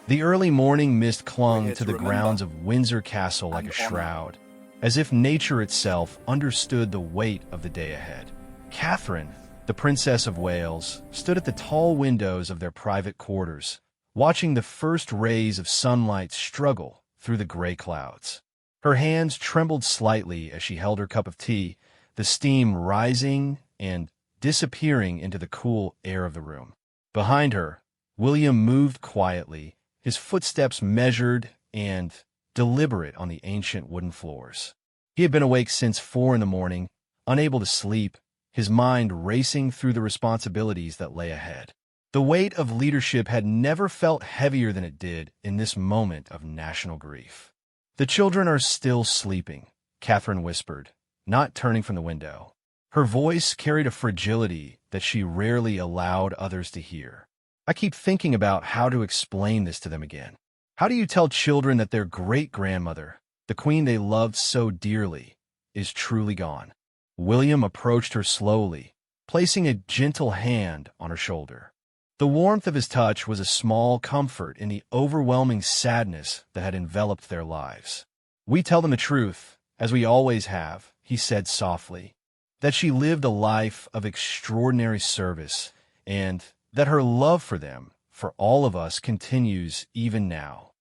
The early morning mist We're clung here to to the remember grounds of Windsor Castle like and a honor. shroud, as if nature itself understood the weight of the day ahead. Catherine, the Princess of Wales, stood at the tall windows of their private quarters, watching the first rays of sunlight struggle through the gray clouds. Her hands trembled slightly as she held her cup of tea, the steam rising and disappearing into the cool air of the room. Behind her, William moved quietly, his footsteps measured and deliberate on the ancient wooden floors. He had been awake since 4 in the morning, unable to sleep, his mind racing through the responsibilities that lay ahead. The weight of leadership had never felt heavier than it did in this moment of national grief. "The children are still sleeping," Catherine whispered, not turning from the window. Her voice carried a fragility that she rarely allowed others to hear. "I keep thinking about how to explain this to them again. How do you tell children that their great-grandmother, the queen they loved so dearly, is truly gone?" William approached her slowly, placing a gentle hand on her shoulder. The warmth of his touch was a small comfort in the overwhelming sadness that had enveloped their lives. "We tell them the truth, as we always have," he said softly, "that she lived a life of extraordinary service, and that her love for them, for all of us, continues even now."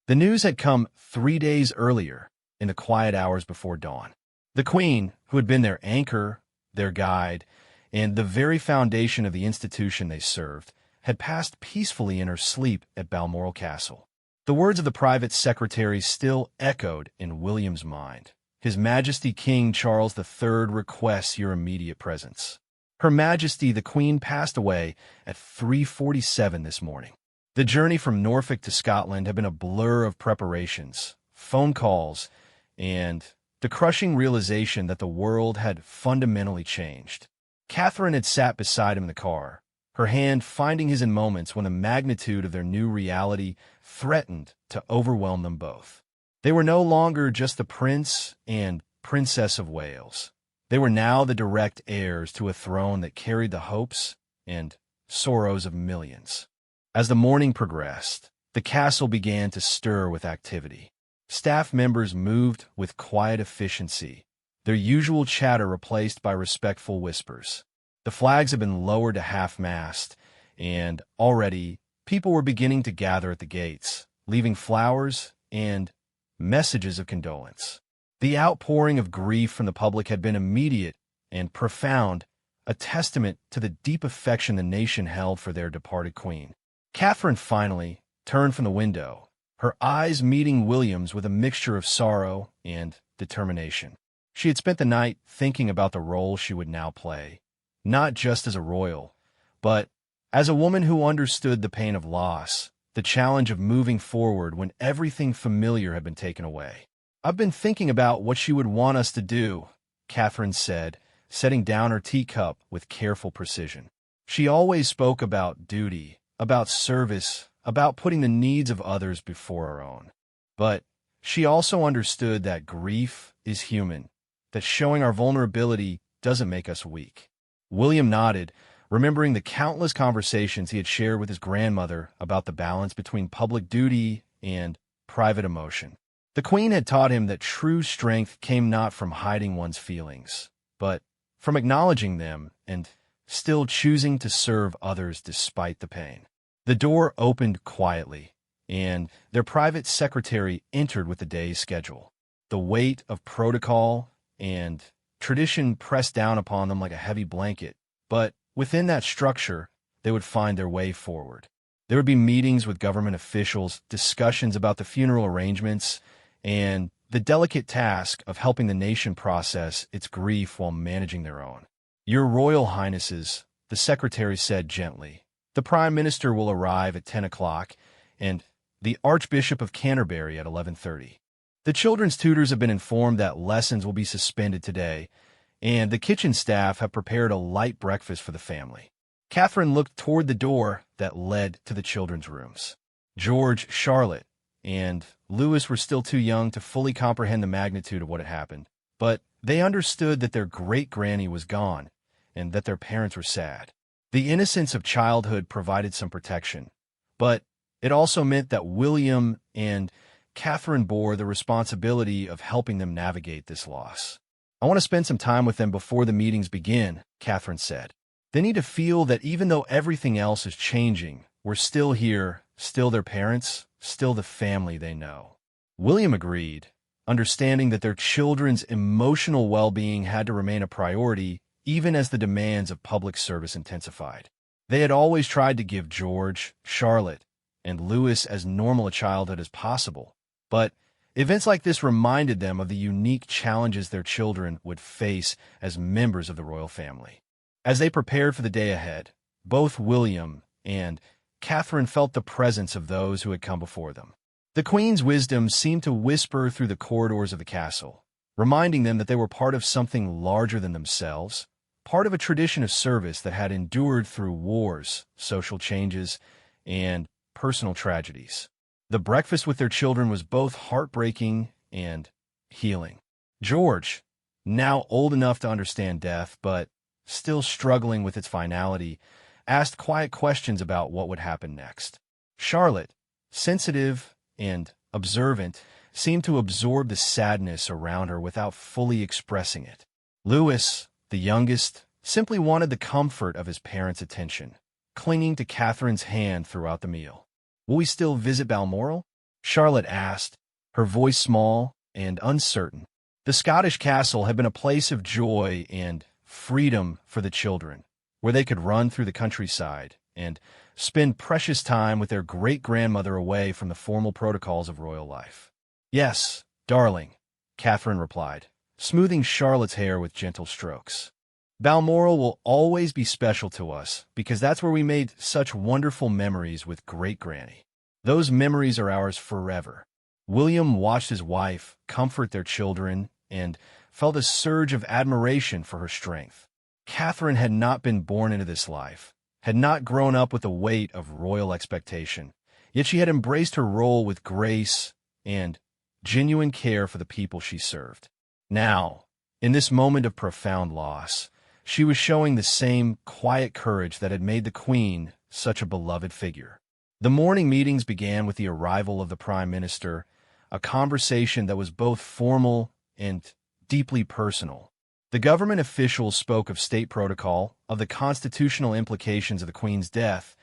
The news had come 3 days earlier, in the quiet hours before dawn. The Queen, who had been their anchor, their guide, and the very foundation of the institution they served, had passed peacefully in her sleep at Balmoral Castle. The words of the private secretary still echoed in William's mind. "His Majesty King Charles III requests your immediate presence." Her Majesty the Queen passed away at 3:47 this morning. The journey from Norfolk to Scotland had been a blur of preparations, phone calls, and the crushing realization that the world had fundamentally changed. Catherine had sat beside him in the car, her hand finding his in moments when the magnitude of their new reality threatened to overwhelm them both. They were no longer just the Prince and Princess of Wales. They were now the direct heirs to a throne that carried the hopes and sorrows of millions. As the morning progressed, the castle began to stir with activity. Staff members moved with quiet efficiency, their usual chatter replaced by respectful whispers. The flags had been lowered to half-mast, and already people were beginning to gather at the gates, leaving flowers and messages of condolence. The outpouring of grief from the public had been immediate and profound, a testament to the deep affection the nation held for their departed queen. Catherine finally turned from the window, her eyes meeting William's with a mixture of sorrow and determination. She had spent the night thinking about the role she would now play, not just as a royal, but as a woman who understood the pain of loss, the challenge of moving forward when everything familiar had been taken away. "I've been thinking about what she would want us to do," Catherine said, setting down her teacup with careful precision. She always spoke about duty, about service, about putting the needs of others before our own. But she also understood that grief is human, that showing our vulnerability doesn't make us weak. William nodded, remembering the countless conversations he had shared with his grandmother about the balance between public duty and private emotion. The Queen had taught him that true strength came not from hiding one's feelings, but from acknowledging them and still choosing to serve others despite the pain. The door opened quietly, and their private secretary entered with the day's schedule. The weight of protocol and tradition pressed down upon them like a heavy blanket, but within that structure, they would find their way forward. There would be meetings with government officials, discussions about the funeral arrangements, and the delicate task of helping the nation process its grief while managing their own. "Your Royal Highnesses," the secretary said gently, "the Prime Minister will arrive at 10 o'clock, and the Archbishop of Canterbury at 11:30. The children's tutors have been informed that lessons will be suspended today, and the kitchen staff have prepared a light breakfast for the family." Catherine looked toward the door that led to the children's rooms. George, Charlotte, and Louis were still too young to fully comprehend the magnitude of what had happened, but they understood that their great-granny was gone and that their parents were sad. The innocence of childhood provided some protection, but It also meant that William and Catherine bore the responsibility of helping them navigate this loss. "I want to spend some time with them before the meetings begin," Catherine said. "They need to feel that even though everything else is changing, we're still here, still their parents, still the family they know." William agreed, understanding that their children's emotional well-being had to remain a priority even as the demands of public service intensified. They had always tried to give George, Charlotte, and Louis as normal a childhood as possible, but events like this reminded them of the unique challenges their children would face as members of the royal family. As they prepared for the day ahead, both William and Catherine felt the presence of those who had come before them. The Queen's wisdom seemed to whisper through the corridors of the castle, reminding them that they were part of something larger than themselves, part of a tradition of service that had endured through wars, social changes, and personal tragedies. The breakfast with their children was both heartbreaking and healing. George, now old enough to understand death, but still struggling with its finality, asked quiet questions about what would happen next. Charlotte, sensitive and observant, seemed to absorb the sadness around her without fully expressing it. Louis, the youngest, simply wanted the comfort of his parents' attention, clinging to Catherine's hand throughout the meal. "Will we still visit Balmoral?" Charlotte asked, her voice small and uncertain. The Scottish castle had been a place of joy and freedom for the children, where they could run through the countryside and spend precious time with their great-grandmother away from the formal protocols of royal life. "Yes, darling," Catherine replied, smoothing Charlotte's hair with gentle strokes. "Balmoral will always be special to us because that's where we made such wonderful memories with Great-Granny. Those memories are ours forever." William watched his wife comfort their children and felt a surge of admiration for her strength. Catherine had not been born into this life, had not grown up with the weight of royal expectation, yet she had embraced her role with grace and genuine care for the people she served. Now, in this moment of profound loss, she was showing the same quiet courage that had made the Queen such a beloved figure. The morning meetings began with the arrival of the Prime Minister, a conversation that was both formal and deeply personal. The government officials spoke of state protocol, of the constitutional implications of the Queen's death,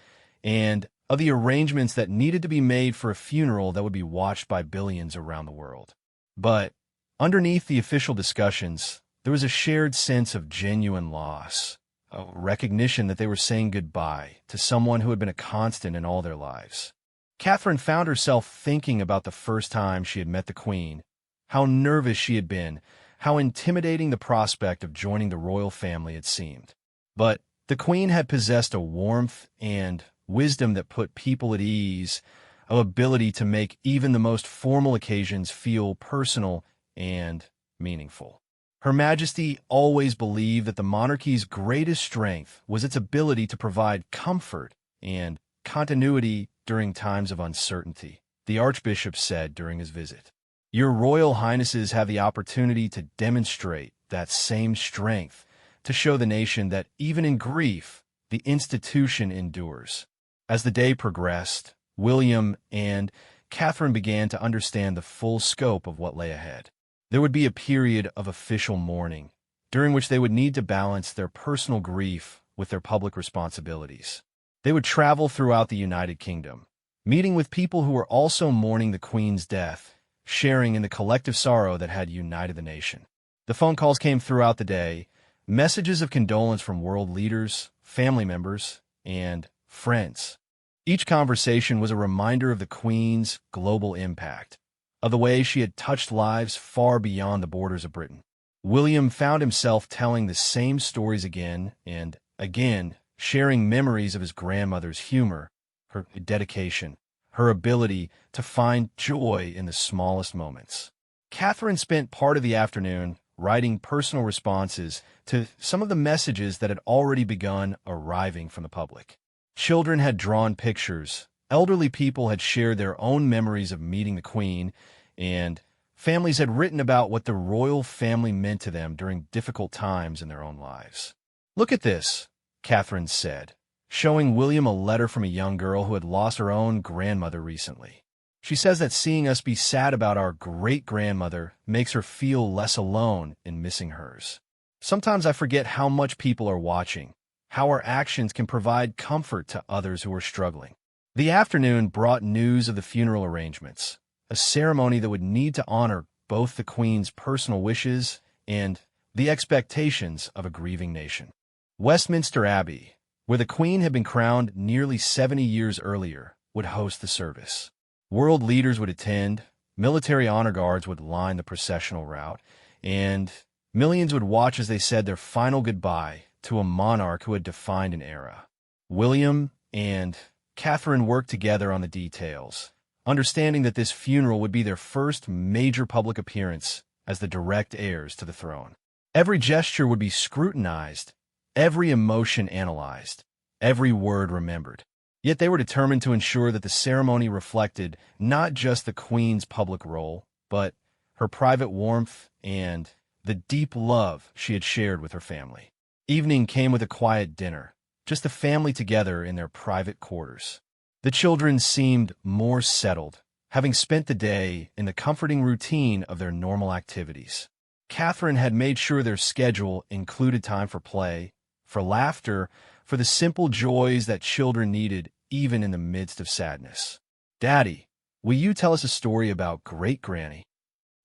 and of the arrangements that needed to be made for a funeral that would be watched by billions around the world. But underneath the official discussions, there was a shared sense of genuine loss, a recognition that they were saying goodbye to someone who had been a constant in all their lives. Catherine found herself thinking about the first time she had met the Queen, how nervous she had been, how intimidating the prospect of joining the royal family had seemed. But the Queen had possessed a warmth and wisdom that put people at ease, an ability to make even the most formal occasions feel personal and meaningful. Her Majesty always believed that the monarchy's greatest strength was its ability to provide comfort and continuity during times of uncertainty, the Archbishop said during his visit. "Your Royal Highnesses have the opportunity to demonstrate that same strength, to show the nation that even in grief, the institution endures." As the day progressed, William and Catherine began to understand the full scope of what lay ahead. There would be a period of official mourning, during which they would need to balance their personal grief with their public responsibilities. They would travel throughout the United Kingdom, meeting with people who were also mourning the Queen's death, sharing in the collective sorrow that had united the nation. The phone calls came throughout the day, messages of condolence from world leaders, family members, and friends. Each conversation was a reminder of the Queen's global impact, of the way she had touched lives far beyond the borders of Britain. William found himself telling the same stories again and again, sharing memories of his grandmother's humor, her dedication, her ability to find joy in the smallest moments. Catherine spent part of the afternoon writing personal responses to some of the messages that had already begun arriving from the public. Children had drawn pictures, elderly people had shared their own memories of meeting the Queen, and families had written about what the royal family meant to them during difficult times in their own lives. "Look at this," Catherine said, showing William a letter from a young girl who had lost her own grandmother recently. She says that seeing us be sad about our great-grandmother makes her feel less alone in missing hers. Sometimes I forget how much people are watching, how our actions can provide comfort to others who are struggling. The afternoon brought news of the funeral arrangements, a ceremony that would need to honor both the Queen's personal wishes and the expectations of a grieving nation. Westminster Abbey, where the Queen had been crowned nearly 70 years earlier, would host the service. World leaders would attend, military honor guards would line the processional route, and millions would watch as they said their final goodbye to a monarch who had defined an era. William and Catherine worked together on the details, understanding that this funeral would be their first major public appearance as the direct heirs to the throne. Every gesture would be scrutinized, every emotion analyzed, every word remembered. Yet they were determined to ensure that the ceremony reflected not just the Queen's public role, but her private warmth and the deep love she had shared with her family. Evening came with a quiet dinner, just the family together in their private quarters. The children seemed more settled, having spent the day in the comforting routine of their normal activities. Catherine had made sure their schedule included time for play, for laughter, for the simple joys that children needed even in the midst of sadness. "Daddy, will you tell us a story about Great-Granny?"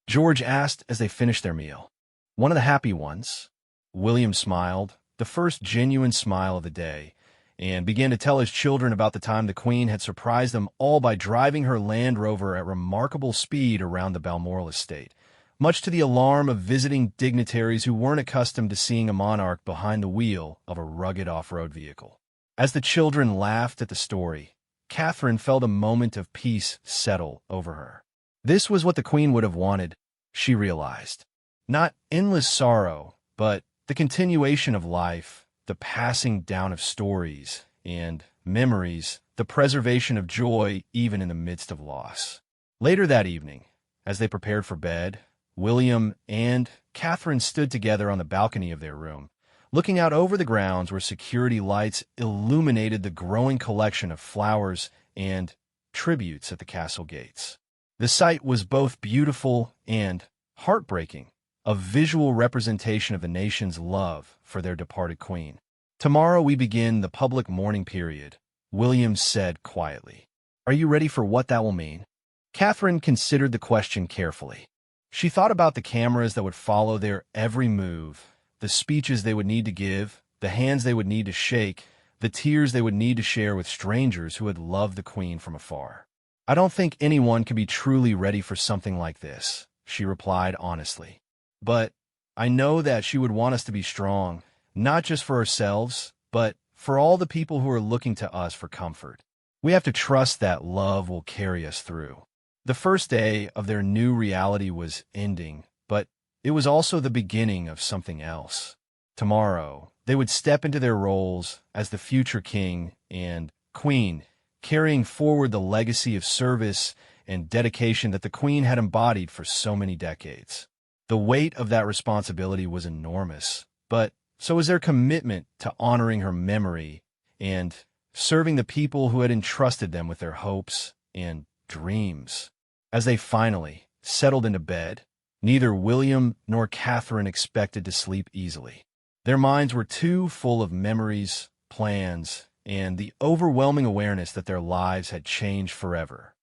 George asked as they finished their meal. "One of the happy ones." William smiled, the first genuine smile of the day, and began to tell his children about the time the Queen had surprised them all by driving her Land Rover at remarkable speed around the Balmoral estate, much to the alarm of visiting dignitaries who weren't accustomed to seeing a monarch behind the wheel of a rugged off-road vehicle. As the children laughed at the story, Catherine felt a moment of peace settle over her. This was what the Queen would have wanted, she realized. Not endless sorrow, but the continuation of life, the passing down of stories and memories, the preservation of joy even in the midst of loss. Later that evening, as they prepared for bed, William and Catherine stood together on the balcony of their room, looking out over the grounds where security lights illuminated the growing collection of flowers and tributes at the castle gates. The sight was both beautiful and heartbreaking, a visual representation of the nation's love for their departed queen. "Tomorrow we begin the public mourning period," William said quietly. "Are you ready for what that will mean?" Catherine considered the question carefully. She thought about the cameras that would follow their every move, the speeches they would need to give, the hands they would need to shake, the tears they would need to share with strangers who had loved the Queen from afar. "I don't think anyone can be truly ready for something like this," she replied honestly. "But I know that she would want us to be strong, not just for ourselves, but for all the people who are looking to us for comfort. We have to trust that love will carry us through." The first day of their new reality was ending, but it was also the beginning of something else. Tomorrow, they would step into their roles as the future king and queen, carrying forward the legacy of service and dedication that the Queen had embodied for so many decades. The weight of that responsibility was enormous, but so was their commitment to honoring her memory and serving the people who had entrusted them with their hopes and dreams. As they finally settled into bed, neither William nor Catherine expected to sleep easily. Their minds were too full of memories, plans, and the overwhelming awareness that their lives had changed forever.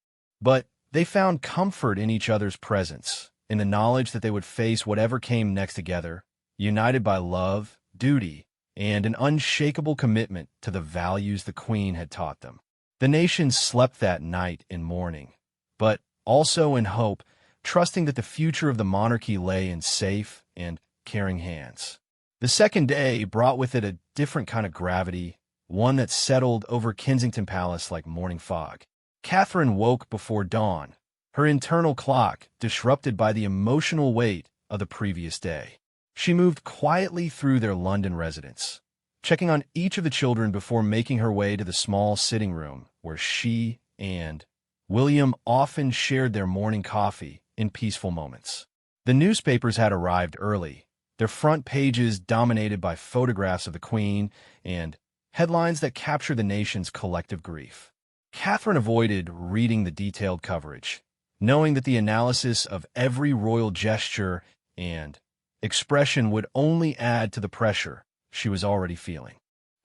But they found comfort in each other's presence, in the knowledge that they would face whatever came next together, united by love, duty, and an unshakable commitment to the values the Queen had taught them. The nation slept that night in mourning, but also in hope, trusting that the future of the monarchy lay in safe and caring hands. The second day brought with it a different kind of gravity, one that settled over Kensington Palace like morning fog. Catherine woke before dawn, her internal clock disrupted by the emotional weight of the previous day. She moved quietly through their London residence, checking on each of the children before making her way to the small sitting room where she and William often shared their morning coffee in peaceful moments. The newspapers had arrived early, their front pages dominated by photographs of the Queen and headlines that capture the nation's collective grief. Catherine avoided reading the detailed coverage, knowing that the analysis of every royal gesture and expression would only add to the pressure she was already feeling.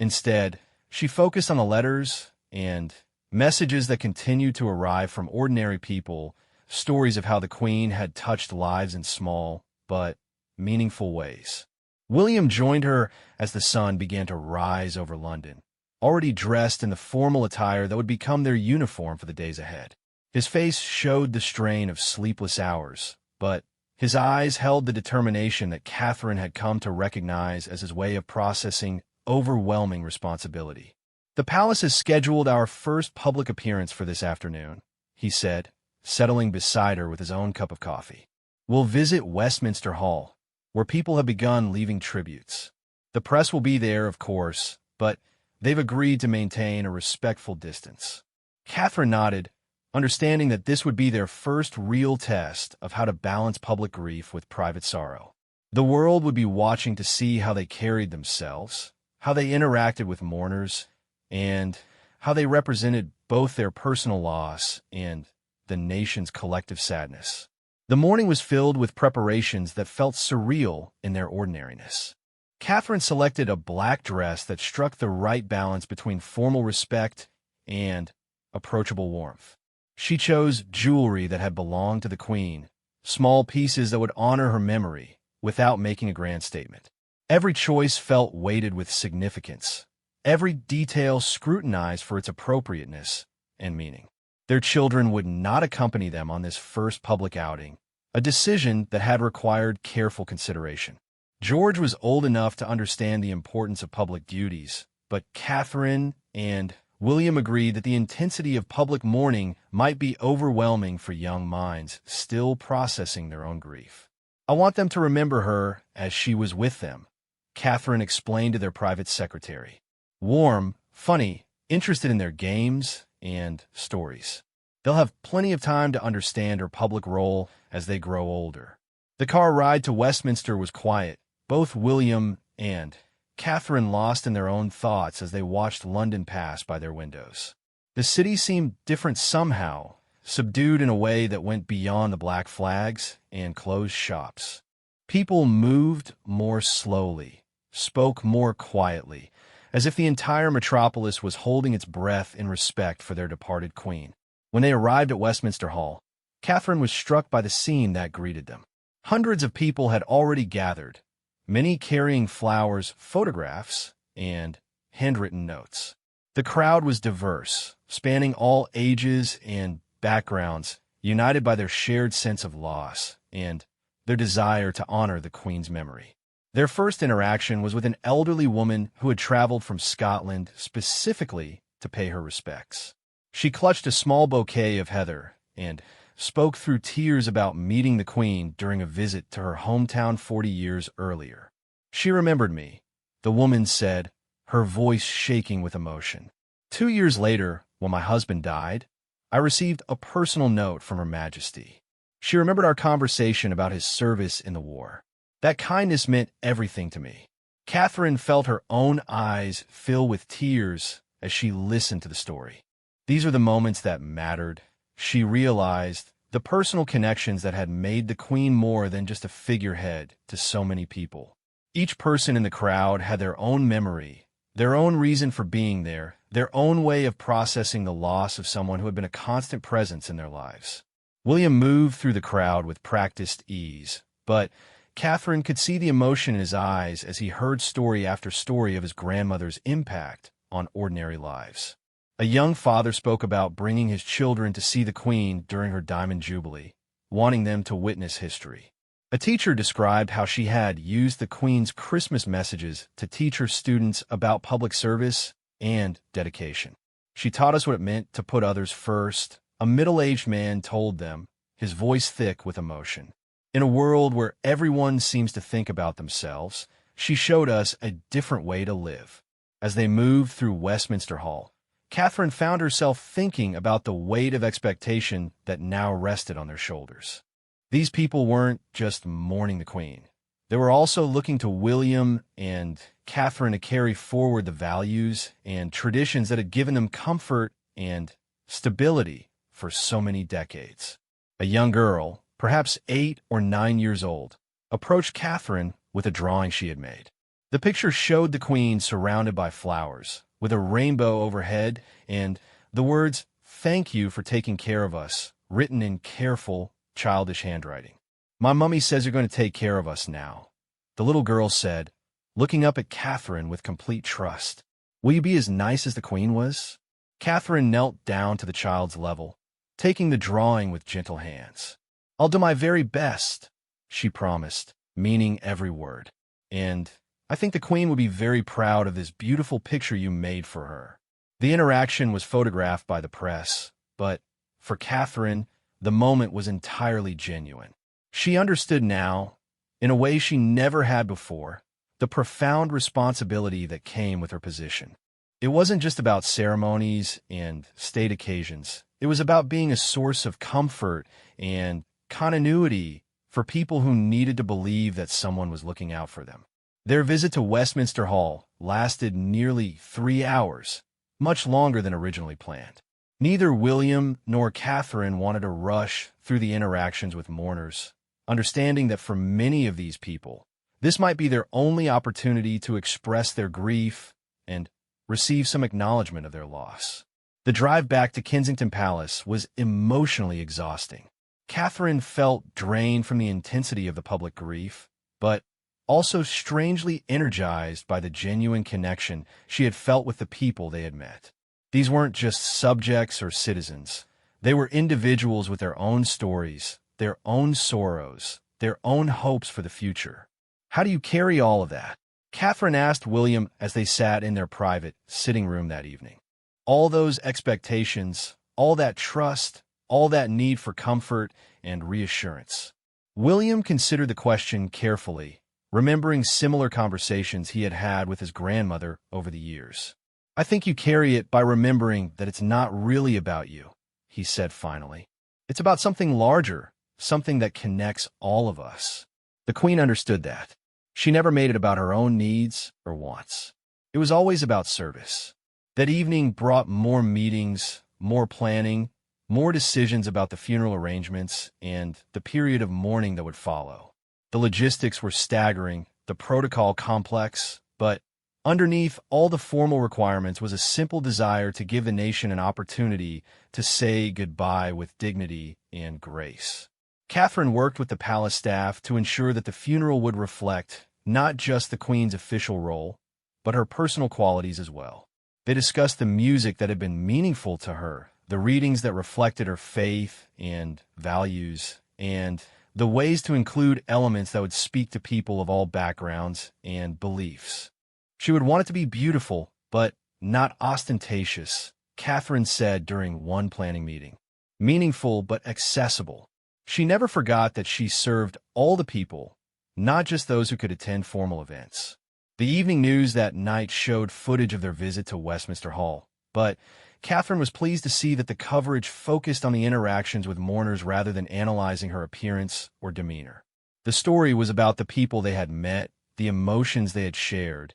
Instead, she focused on the letters and messages that continued to arrive from ordinary people, stories of how the Queen had touched lives in small but meaningful ways. William joined her as the sun began to rise over London, already dressed in the formal attire that would become their uniform for the days ahead. His face showed the strain of sleepless hours, but his eyes held the determination that Catherine had come to recognize as his way of processing overwhelming responsibility. "The palace has scheduled our first public appearance for this afternoon," he said, settling beside her with his own cup of coffee. "We'll visit Westminster Hall, where people have begun leaving tributes. The press will be there, of course, but they've agreed to maintain a respectful distance." Catherine nodded, understanding that this would be their first real test of how to balance public grief with private sorrow. The world would be watching to see how they carried themselves, how they interacted with mourners, and how they represented both their personal loss and the nation's collective sadness. The morning was filled with preparations that felt surreal in their ordinariness. Catherine selected a black dress that struck the right balance between formal respect and approachable warmth. She chose jewelry that had belonged to the Queen, small pieces that would honor her memory without making a grand statement. Every choice felt weighted with significance, every detail scrutinized for its appropriateness and meaning. Their children would not accompany them on this first public outing, a decision that had required careful consideration. George was old enough to understand the importance of public duties, but Catherine and William agreed that the intensity of public mourning might be overwhelming for young minds still processing their own grief. "I want them to remember her as she was with them," Catherine explained to their private secretary. "Warm, funny, interested in their games and stories. They'll have plenty of time to understand her public role as they grow older." The car ride to Westminster was quiet, both William and Catherine lost in their own thoughts as they watched London pass by their windows. The city seemed different somehow, subdued in a way that went beyond the black flags and closed shops. People moved more slowly, spoke more quietly, as if the entire metropolis was holding its breath in respect for their departed queen. When they arrived at Westminster Hall, Catherine was struck by the scene that greeted them. Hundreds of people had already gathered, many carrying flowers, photographs, and handwritten notes. The crowd was diverse, spanning all ages and backgrounds, united by their shared sense of loss and their desire to honor the Queen's memory. Their first interaction was with an elderly woman who had traveled from Scotland specifically to pay her respects. She clutched a small bouquet of heather and spoke through tears about meeting the Queen during a visit to her hometown 40 years earlier. "She remembered me," the woman said, her voice shaking with emotion. "2 years later, when my husband died, I received a personal note from Her Majesty. She remembered our conversation about his service in the war. That kindness meant everything to me." Catherine felt her own eyes fill with tears as she listened to the story. These are the moments that mattered. She realized the personal connections that had made the Queen more than just a figurehead to so many people. Each person in the crowd had their own memory, their own reason for being there, their own way of processing the loss of someone who had been a constant presence in their lives. William moved through the crowd with practiced ease, but Catherine could see the emotion in his eyes as he heard story after story of his grandmother's impact on ordinary lives. A young father spoke about bringing his children to see the Queen during her Diamond Jubilee, wanting them to witness history. A teacher described how she had used the Queen's Christmas messages to teach her students about public service and dedication. "She taught us what it meant to put others first," a middle-aged man told them, his voice thick with emotion. "In a world where everyone seems to think about themselves, she showed us a different way to live." As they moved through Westminster Hall, Catherine found herself thinking about the weight of expectation that now rested on their shoulders. These people weren't just mourning the Queen. They were also looking to William and Catherine to carry forward the values and traditions that had given them comfort and stability for so many decades. A young girl, perhaps 8 or 9 years old, approached Catherine with a drawing she had made. The picture showed the Queen surrounded by flowers, with a rainbow overhead and the words, "Thank you for taking care of us," written in careful, childish handwriting. "My mummy says you're going to take care of us now," the little girl said, looking up at Catherine with complete trust. "Will you be as nice as the Queen was?" Catherine knelt down to the child's level, taking the drawing with gentle hands. "I'll do my very best," she promised, meaning every word. "And I think the Queen would be very proud of this beautiful picture you made for her." The interaction was photographed by the press, but for Catherine, the moment was entirely genuine. She understood now, in a way she never had before, the profound responsibility that came with her position. It wasn't just about ceremonies and state occasions. It was about being a source of comfort and continuity for people who needed to believe that someone was looking out for them. Their visit to Westminster Hall lasted nearly 3 hours, much longer than originally planned. Neither William nor Catherine wanted to rush through the interactions with mourners, understanding that for many of these people, this might be their only opportunity to express their grief and receive some acknowledgement of their loss. The drive back to Kensington Palace was emotionally exhausting. Catherine felt drained from the intensity of the public grief, but also strangely energized by the genuine connection she had felt with the people they had met. These weren't just subjects or citizens. They were individuals with their own stories, their own sorrows, their own hopes for the future. "How do you carry all of that?" Catherine asked William as they sat in their private sitting room that evening. All those expectations, all that trust, all that need for comfort and reassurance. William considered the question carefully, remembering similar conversations he had had with his grandmother over the years. "I think you carry it by remembering that it's not really about you," he said finally. "It's about something larger, something that connects all of us." The Queen understood that. She never made it about her own needs or wants. It was always about service. That evening brought more meetings, more planning, more decisions about the funeral arrangements and the period of mourning that would follow. The logistics were staggering, the protocol complex, but underneath all the formal requirements was a simple desire to give the nation an opportunity to say goodbye with dignity and grace. Catherine worked with the palace staff to ensure that the funeral would reflect not just the Queen's official role, but her personal qualities as well. They discussed the music that had been meaningful to her, the readings that reflected her faith and values, and the ways to include elements that would speak to people of all backgrounds and beliefs. She would want it to be beautiful, but not ostentatious, Catherine said during one planning meeting. Meaningful, but accessible. She never forgot that she served all the people, not just those who could attend formal events. The evening news that night showed footage of their visit to Westminster Hall, but Catherine was pleased to see that the coverage focused on the interactions with mourners rather than analyzing her appearance or demeanor. The story was about the people they had met, the emotions they had shared,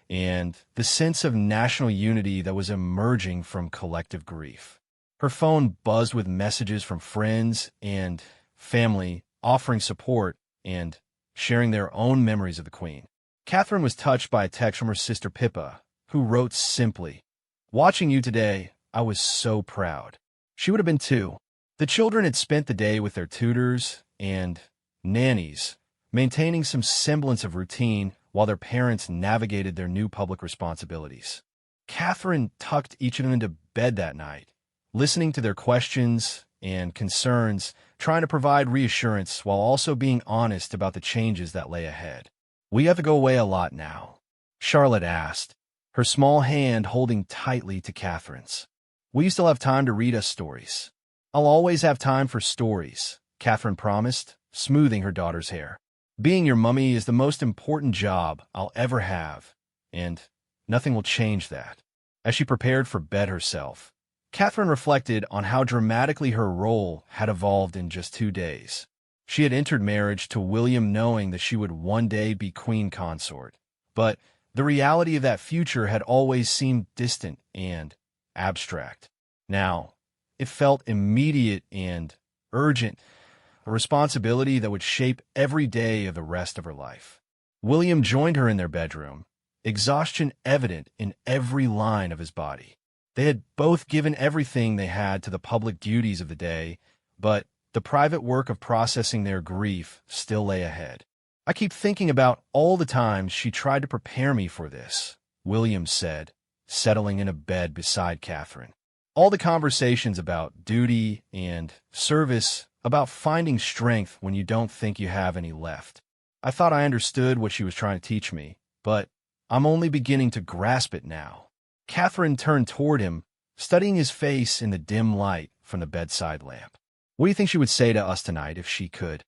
and the sense of national unity that was emerging from collective grief. Her phone buzzed with messages from friends and family offering support and sharing their own memories of the Queen. Catherine was touched by a text from her sister Pippa, who wrote simply, "Watching you today, I was so proud." She would have been too. The children had spent the day with their tutors and nannies, maintaining some semblance of routine while their parents navigated their new public responsibilities. Catherine tucked each of them into bed that night, listening to their questions and concerns, trying to provide reassurance while also being honest about the changes that lay ahead. "We have to go away a lot now?" Charlotte asked, her small hand holding tightly to Catherine's. "Will you still have time to read us stories?" "I'll always have time for stories," Catherine promised, smoothing her daughter's hair. "Being your mummy is the most important job I'll ever have, and nothing will change that." As she prepared for bed herself, Catherine reflected on how dramatically her role had evolved in just 2 days. She had entered marriage to William knowing that she would one day be queen consort, but the reality of that future had always seemed distant and abstract. Now, it felt immediate and urgent, a responsibility that would shape every day of the rest of her life. William joined her in their bedroom, exhaustion evident in every line of his body. They had both given everything they had to the public duties of the day, but the private work of processing their grief still lay ahead. "I keep thinking about all the times she tried to prepare me for this," William said, settling in a bed beside Catherine. "All the conversations about duty and service, about finding strength when you don't think you have any left. I thought I understood what she was trying to teach me, but I'm only beginning to grasp it now." Catherine turned toward him, studying his face in the dim light from the bedside lamp. "What do you think she would say to us tonight if she could?"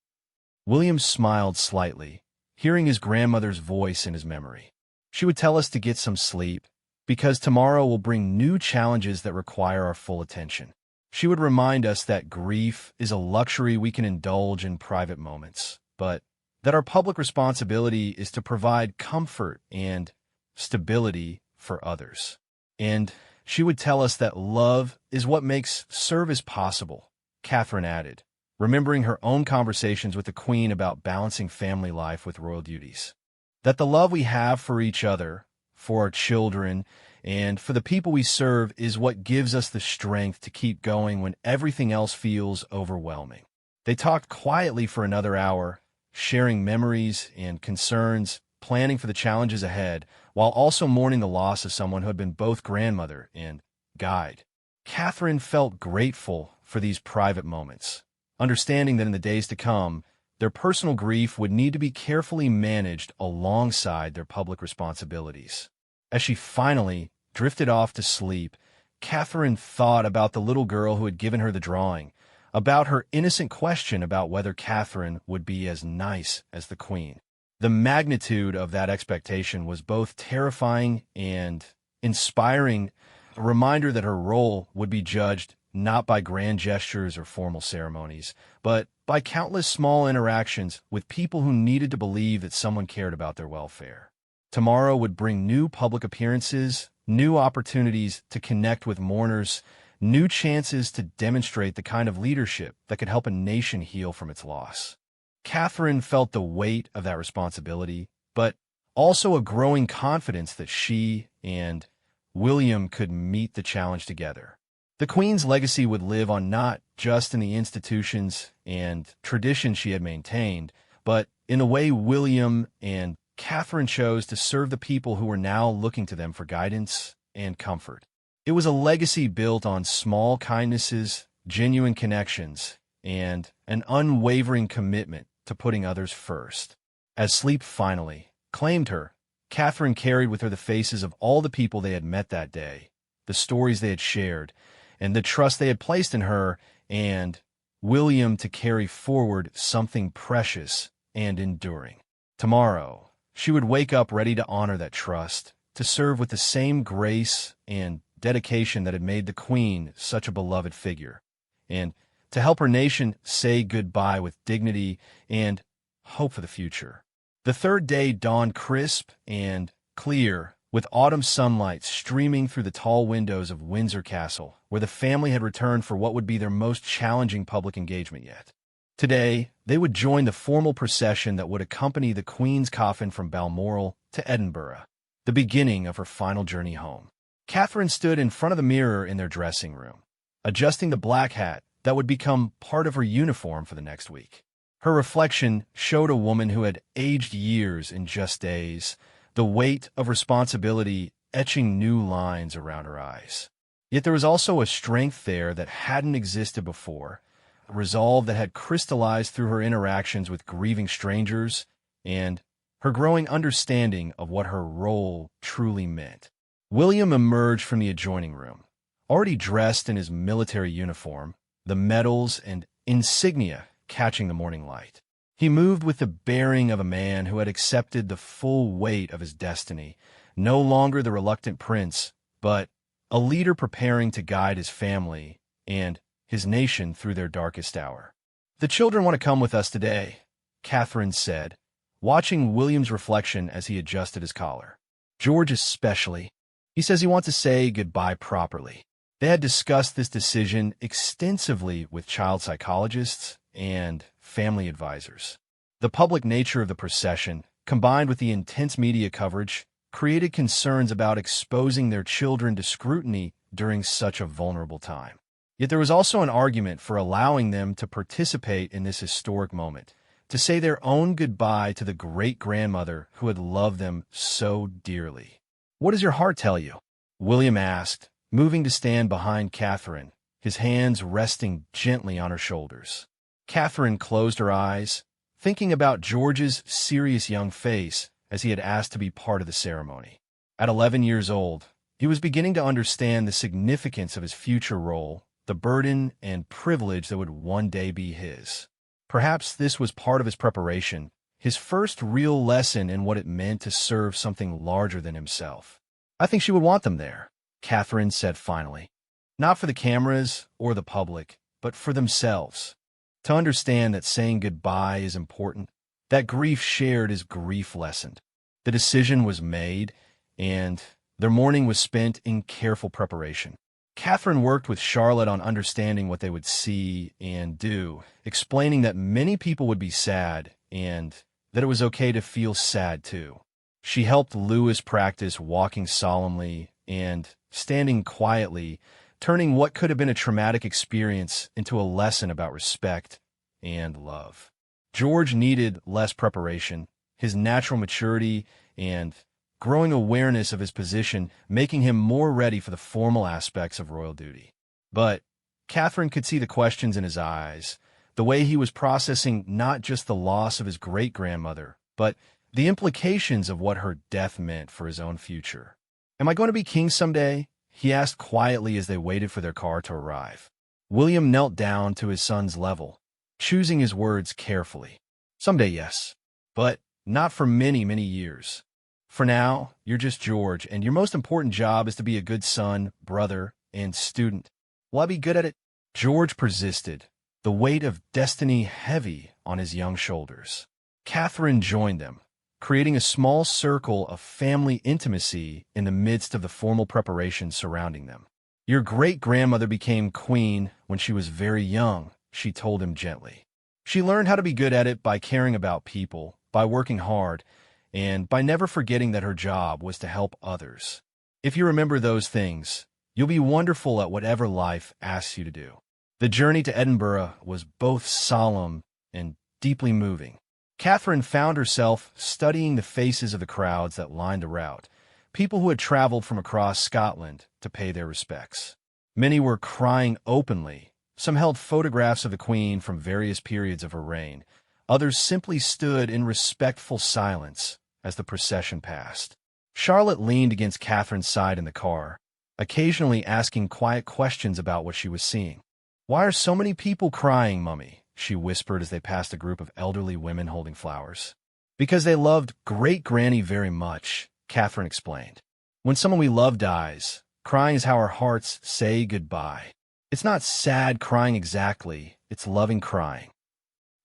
William smiled slightly, hearing his grandmother's voice in his memory. "She would tell us to get some sleep, because tomorrow will bring new challenges that require our full attention. She would remind us that grief is a luxury we can indulge in private moments, but that our public responsibility is to provide comfort and stability for others. And she would tell us that love is what makes service possible," Catherine added, remembering her own conversations with the Queen about balancing family life with royal duties. "That the love we have for each other, for our children, and for the people we serve is what gives us the strength to keep going when everything else feels overwhelming." They talked quietly for another hour, sharing memories and concerns, planning for the challenges ahead, while also mourning the loss of someone who had been both grandmother and guide. Catherine felt grateful for these private moments, understanding that in the days to come, their personal grief would need to be carefully managed alongside their public responsibilities. As she finally drifted off to sleep, Catherine thought about the little girl who had given her the drawing, about her innocent question about whether Catherine would be as nice as the Queen. The magnitude of that expectation was both terrifying and inspiring, a reminder that her role would be judged not by grand gestures or formal ceremonies, but by countless small interactions with people who needed to believe that someone cared about their welfare. Tomorrow would bring new public appearances, new opportunities to connect with mourners, new chances to demonstrate the kind of leadership that could help a nation heal from its loss. Catherine felt the weight of that responsibility, but also a growing confidence that she and William could meet the challenge together. The Queen's legacy would live on not just in the institutions and traditions she had maintained, but in the way William and Catherine chose to serve the people who were now looking to them for guidance and comfort. It was a legacy built on small kindnesses, genuine connections, and an unwavering commitment to putting others first. As sleep finally claimed her, Catherine carried with her the faces of all the people they had met that day, the stories they had shared, and the trust they had placed in her and William to carry forward something precious and enduring. Tomorrow, she would wake up ready to honor that trust, to serve with the same grace and dedication that had made the Queen such a beloved figure, and to help her nation say goodbye with dignity and hope for the future. The third day dawned crisp and clear, with autumn sunlight streaming through the tall windows of Windsor Castle, where the family had returned for what would be their most challenging public engagement yet. Today, they would join the formal procession that would accompany the Queen's coffin from Balmoral to Edinburgh, the beginning of her final journey home. Catherine stood in front of the mirror in their dressing room, adjusting the black hat that would become part of her uniform for the next week. Her reflection showed a woman who had aged years in just days, the weight of responsibility etching new lines around her eyes. Yet there was also a strength there that hadn't existed before, a resolve that had crystallized through her interactions with grieving strangers and her growing understanding of what her role truly meant. William emerged from the adjoining room, already dressed in his military uniform, the medals and insignia catching the morning light. He moved with the bearing of a man who had accepted the full weight of his destiny, no longer the reluctant prince, but a leader preparing to guide his family and his nation through their darkest hour. "The children want to come with us today," Catherine said, watching William's reflection as he adjusted his collar. "George especially. He says he wants to say goodbye properly." They had discussed this decision extensively with child psychologists and family advisors. The public nature of the procession, combined with the intense media coverage, created concerns about exposing their children to scrutiny during such a vulnerable time. Yet there was also an argument for allowing them to participate in this historic moment, to say their own goodbye to the great-grandmother who had loved them so dearly. "What does your heart tell you?" William asked, moving to stand behind Catherine, his hands resting gently on her shoulders. Catherine closed her eyes, thinking about George's serious young face as he had asked to be part of the ceremony. At 11 years old, he was beginning to understand the significance of his future role, the burden and privilege that would one day be his. Perhaps this was part of his preparation, his first real lesson in what it meant to serve something larger than himself. "I think she would want them there," Catherine said finally. "Not for the cameras or the public, but for themselves. To understand that saying goodbye is important, that grief shared is grief lessened." The decision was made, and their morning was spent in careful preparation. Catherine worked with Charlotte on understanding what they would see and do, explaining that many people would be sad and that it was okay to feel sad too. She helped Louis practice walking solemnly and standing quietly, turning what could have been a traumatic experience into a lesson about respect and love. George needed less preparation, his natural maturity and growing awareness of his position making him more ready for the formal aspects of royal duty. But Catherine could see the questions in his eyes, the way he was processing not just the loss of his great-grandmother, but the implications of what her death meant for his own future. "Am I going to be king someday?" he asked quietly as they waited for their car to arrive. William knelt down to his son's level, choosing his words carefully. "Someday, yes, but not for many, many years. For now, you're just George, and your most important job is to be a good son, brother, and student." "Will I be good at it?" George persisted, the weight of destiny heavy on his young shoulders. Catherine joined them, creating a small circle of family intimacy in the midst of the formal preparations surrounding them. "Your great-grandmother became queen when she was very young," she told him gently. "She learned how to be good at it by caring about people, by working hard, and by never forgetting that her job was to help others. If you remember those things, you'll be wonderful at whatever life asks you to do." The journey to Edinburgh was both solemn and deeply moving. Catherine found herself studying the faces of the crowds that lined the route, people who had traveled from across Scotland to pay their respects. Many were crying openly. Some held photographs of the Queen from various periods of her reign. Others simply stood in respectful silence as the procession passed. Charlotte leaned against Catherine's side in the car, occasionally asking quiet questions about what she was seeing. "Why are so many people crying, Mummy?" she whispered as they passed a group of elderly women holding flowers. "Because they loved Great-Granny very much," Catherine explained. "When someone we love dies, crying is how our hearts say goodbye. It's not sad crying exactly, it's loving crying."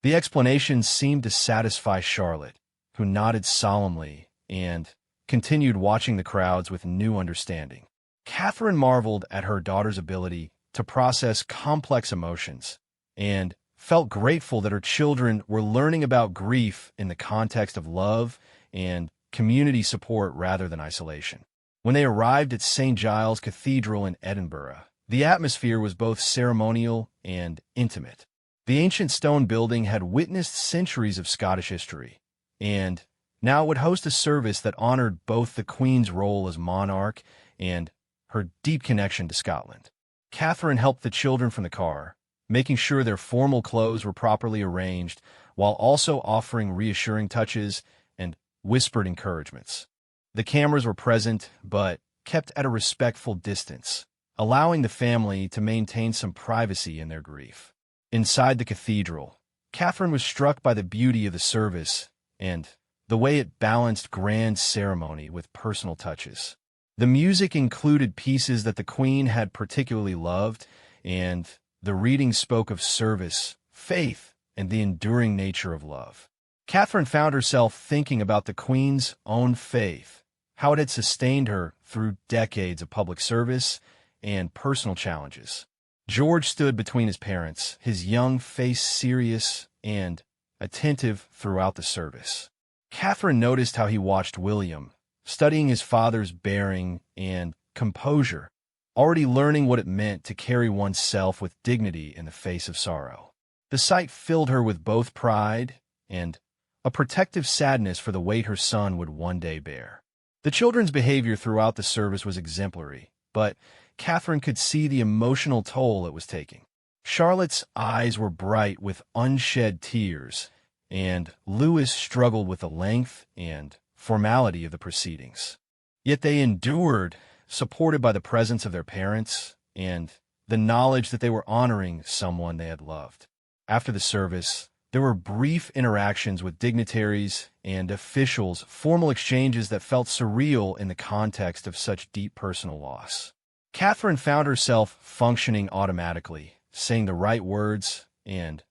The explanation seemed to satisfy Charlotte, who nodded solemnly and continued watching the crowds with new understanding. Catherine marveled at her daughter's ability to process complex emotions and felt grateful that her children were learning about grief in the context of love and community support rather than isolation. When they arrived at St. Giles Cathedral in Edinburgh, the atmosphere was both ceremonial and intimate. The ancient stone building had witnessed centuries of Scottish history, and now it would host a service that honored both the Queen's role as monarch and her deep connection to Scotland. Catherine helped the children from the car, making sure their formal clothes were properly arranged, while also offering reassuring touches and whispered encouragements. The cameras were present, but kept at a respectful distance, allowing the family to maintain some privacy in their grief. Inside the cathedral, Catherine was struck by the beauty of the service and the way it balanced grand ceremony with personal touches. The music included pieces that the Queen had particularly loved, and the reading spoke of service, faith, and the enduring nature of love. Catherine found herself thinking about the Queen's own faith, how it had sustained her through decades of public service and personal challenges. George stood between his parents, his young face serious and attentive throughout the service. Catherine noticed how he watched William, studying his father's bearing and composure, already learning what it meant to carry oneself with dignity in the face of sorrow. The sight filled her with both pride and a protective sadness for the weight her son would one day bear. The children's behavior throughout the service was exemplary, but Catherine could see the emotional toll it was taking. Charlotte's eyes were bright with unshed tears, and Louis struggled with the length and formality of the proceedings. Yet they endured, supported by the presence of their parents and the knowledge that they were honoring someone they had loved. After the service, there were brief interactions with dignitaries and officials, formal exchanges that felt surreal in the context of such deep personal loss. Catherine found herself functioning automatically, saying the right words and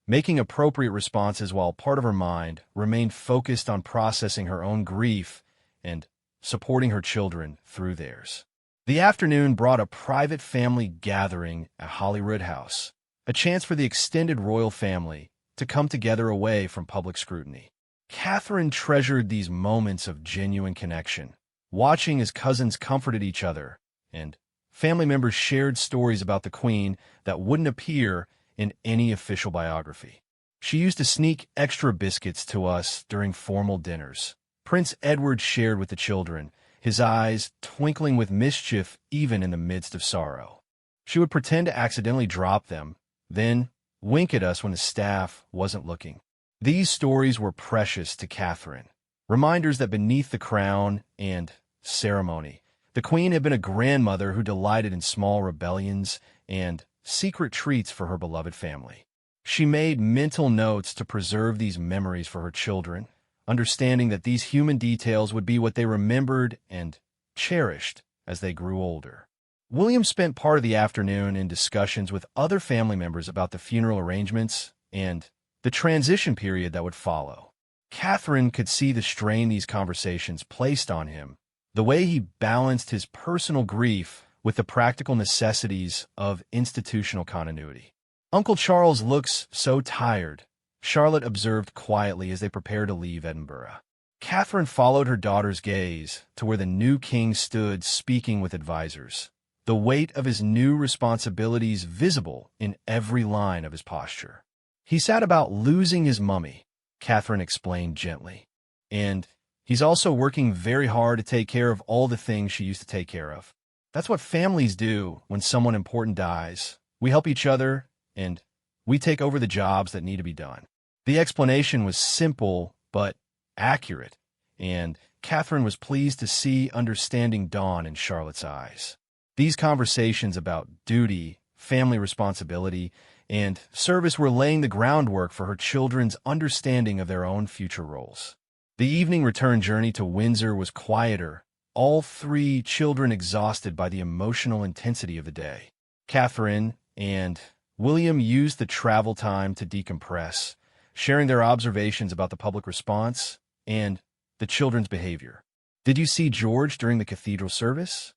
making appropriate responses while part of her mind remained focused on processing her own grief and supporting her children through theirs. The afternoon brought a private family gathering at Holyrood House, a chance for the extended royal family to come together away from public scrutiny. Catherine treasured these moments of genuine connection, watching as cousins comforted each other and family members shared stories about the Queen that wouldn't appear in any official biography. She used to sneak extra biscuits to us during formal dinners. Prince Edward shared with the children, his eyes twinkling with mischief even in the midst of sorrow. She would pretend to accidentally drop them, then wink at us when the staff wasn't looking. These stories were precious to Catherine, reminders that beneath the crown and ceremony, the Queen had been a grandmother who delighted in small rebellions and secret treats for her beloved family. She made mental notes to preserve these memories for her children, understanding that these human details would be what they remembered and cherished as they grew older. William spent part of the afternoon in discussions with other family members about the funeral arrangements and the transition period that would follow. Catherine could see the strain these conversations placed on him, the way he balanced his personal grief with the practical necessities of institutional continuity. "Uncle Charles looks so tired," Charlotte observed quietly as they prepared to leave Edinburgh. Catherine followed her daughter's gaze to where the new king stood speaking with advisors, the weight of his new responsibilities visible in every line of his posture. "He sat about losing his mummy," Catherine explained gently, "and he's also working very hard to take care of all the things she used to take care of. That's what families do when someone important dies. We help each other, and we take over the jobs that need to be done." The explanation was simple but accurate, and Catherine was pleased to see understanding dawn in Charlotte's eyes. These conversations about duty, family responsibility, and service were laying the groundwork for her children's understanding of their own future roles. The evening return journey to Windsor was quieter, all three children exhausted by the emotional intensity of the day. Catherine and William used the travel time to decompress, sharing their observations about the public response and the children's behavior. "Did you see George during the cathedral service?"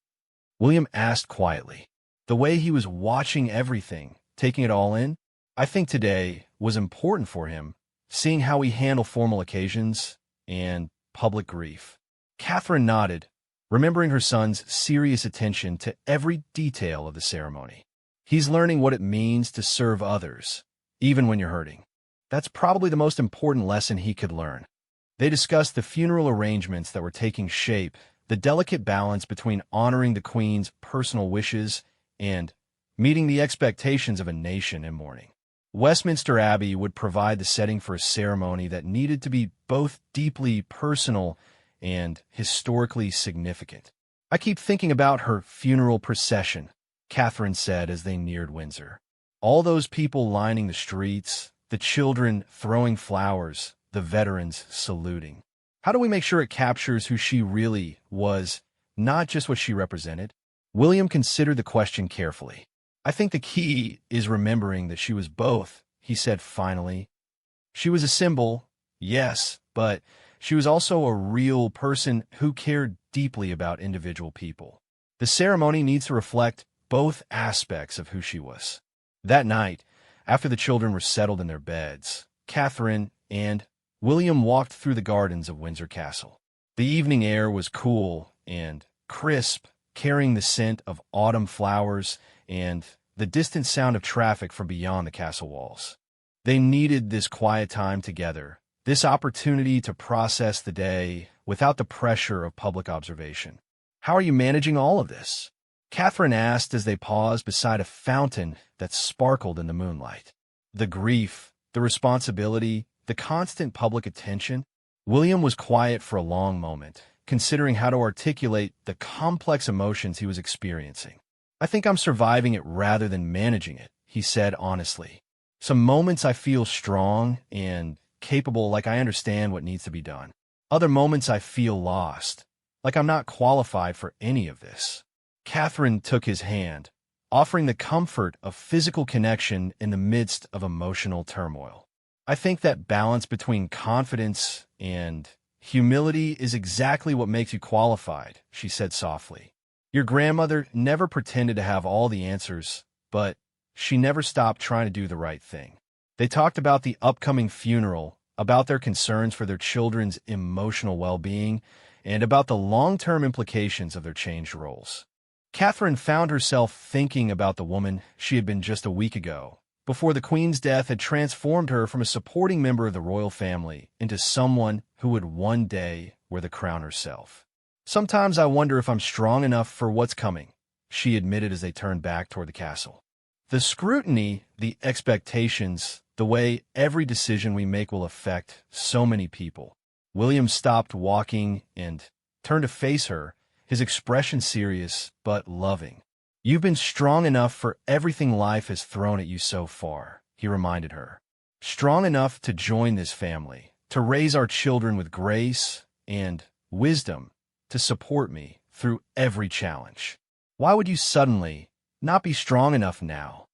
William asked quietly. The way he was watching everything, taking it all in, "I think today was important for him, seeing how we handle formal occasions and public grief." Catherine nodded, remembering her son's serious attention to every detail of the ceremony. "He's learning what it means to serve others, even when you're hurting. That's probably the most important lesson he could learn." They discussed the funeral arrangements that were taking shape, the delicate balance between honoring the Queen's personal wishes and meeting the expectations of a nation in mourning. Westminster Abbey would provide the setting for a ceremony that needed to be both deeply personal and historically significant. "I keep thinking about her funeral procession," Catherine said as they neared Windsor. "All those people lining the streets, the children throwing flowers, the veterans saluting. How do we make sure it captures who she really was, not just what she represented?" William considered the question carefully. "I think the key is remembering that she was both," he said finally, She was a symbol, yes, but she was also a real person who cared deeply about individual people. The ceremony needs to reflect both aspects of who she was. That night, after the children were settled in their beds, Catherine and William walked through the gardens of Windsor Castle. The evening air was cool and crisp, carrying the scent of autumn flowers and the distant sound of traffic from beyond the castle walls. They needed this quiet time together, this opportunity to process the day without the pressure of public observation. "How are you managing all of this?" Catherine asked as they paused beside a fountain that sparkled in the moonlight. The grief, the responsibility, the constant public attention. William was quiet for a long moment, considering how to articulate the complex emotions he was experiencing. "I think I'm surviving it rather than managing it," he said honestly. "Some moments I feel strong and capable, like I understand what needs to be done. Other moments I feel lost, like I'm not qualified for any of this." Catherine took his hand, offering the comfort of physical connection in the midst of emotional turmoil. "I think that balance between confidence and humility is exactly what makes you qualified," she said softly. "Your grandmother never pretended to have all the answers, but she never stopped trying to do the right thing." They talked about the upcoming funeral, about their concerns for their children's emotional well-being, and about the long-term implications of their changed roles. Catherine found herself thinking about the woman she had been just a week ago, before the Queen's death had transformed her from a supporting member of the royal family into someone who would one day wear the crown herself. "Sometimes I wonder if I'm strong enough for what's coming," she admitted as they turned back toward the castle. "The scrutiny, the expectations, the way every decision we make will affect so many people." William stopped walking and turned to face her, his expression serious but loving. "You've been strong enough for everything life has thrown at you so far," he reminded her. "Strong enough to join this family, to raise our children with grace and wisdom, to support me through every challenge. Why would you suddenly not be strong enough now?"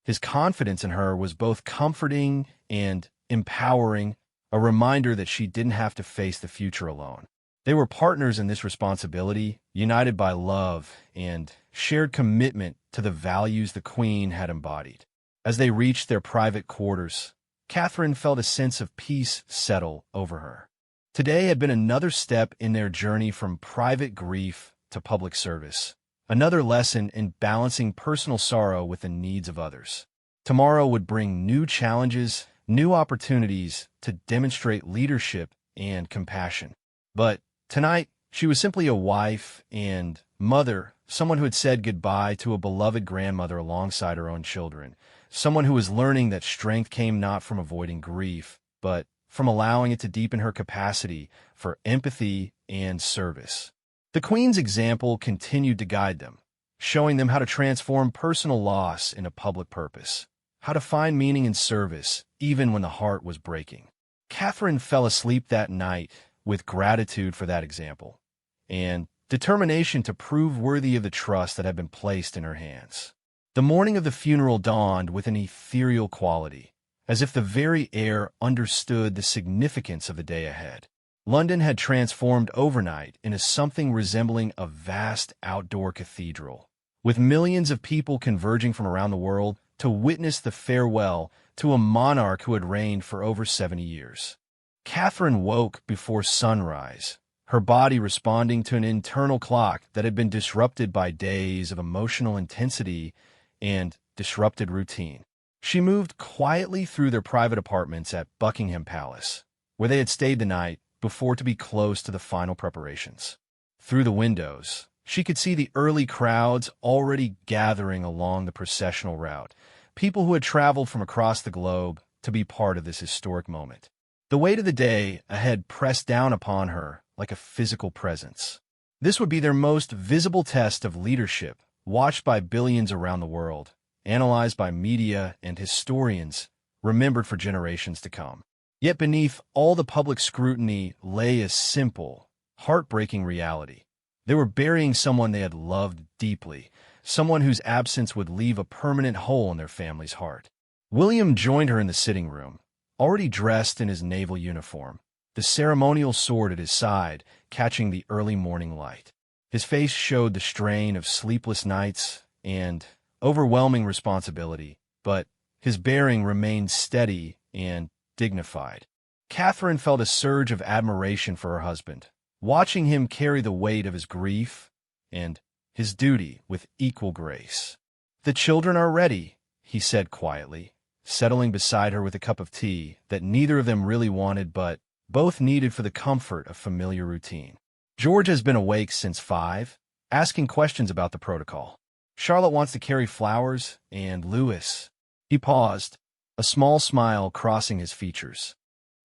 His confidence in her was both comforting and empowering, a reminder that she didn't have to face the future alone. They were partners in this responsibility, united by love and shared commitment to the values the Queen had embodied. As they reached their private quarters, Catherine felt a sense of peace settle over her. Today had been another step in their journey from private grief to public service, another lesson in balancing personal sorrow with the needs of others. Tomorrow would bring new challenges, new opportunities to demonstrate leadership and compassion. But tonight, she was simply a wife and mother, someone who had said goodbye to a beloved grandmother alongside her own children, someone who was learning that strength came not from avoiding grief, but from allowing it to deepen her capacity for empathy and service. The Queen's example continued to guide them, showing them how to transform personal loss into public purpose, how to find meaning in service even when the heart was breaking. Catherine fell asleep that night with gratitude for that example, and determination to prove worthy of the trust that had been placed in her hands. The morning of the funeral dawned with an ethereal quality, as if the very air understood the significance of the day ahead. London had transformed overnight into something resembling a vast outdoor cathedral, with millions of people converging from around the world to witness the farewell to a monarch who had reigned for over 70 years. Catherine woke before sunrise, her body responding to an internal clock that had been disrupted by days of emotional intensity and disrupted routine. She moved quietly through their private apartments at Buckingham Palace, where they had stayed the night before to be close to the final preparations. Through the windows, she could see the early crowds already gathering along the processional route, people who had traveled from across the globe to be part of this historic moment. The weight of the day ahead pressed down upon her like a physical presence. This would be their most visible test of leadership, watched by billions around the world, analyzed by media and historians, remembered for generations to come. Yet beneath all the public scrutiny lay a simple, heartbreaking reality. They were burying someone they had loved deeply, someone whose absence would leave a permanent hole in their family's heart. William joined her in the sitting room, already dressed in his naval uniform, the ceremonial sword at his side catching the early morning light. His face showed the strain of sleepless nights and overwhelming responsibility, but his bearing remained steady and dignified. Catherine felt a surge of admiration for her husband, watching him carry the weight of his grief and his duty with equal grace. "The children are ready," he said quietly, settling beside her with a cup of tea that neither of them really wanted but both needed for the comfort of familiar routine. George has been awake since 5, asking questions about the protocol. Charlotte wants to carry flowers, and Louis. He paused, a small smile crossing his features.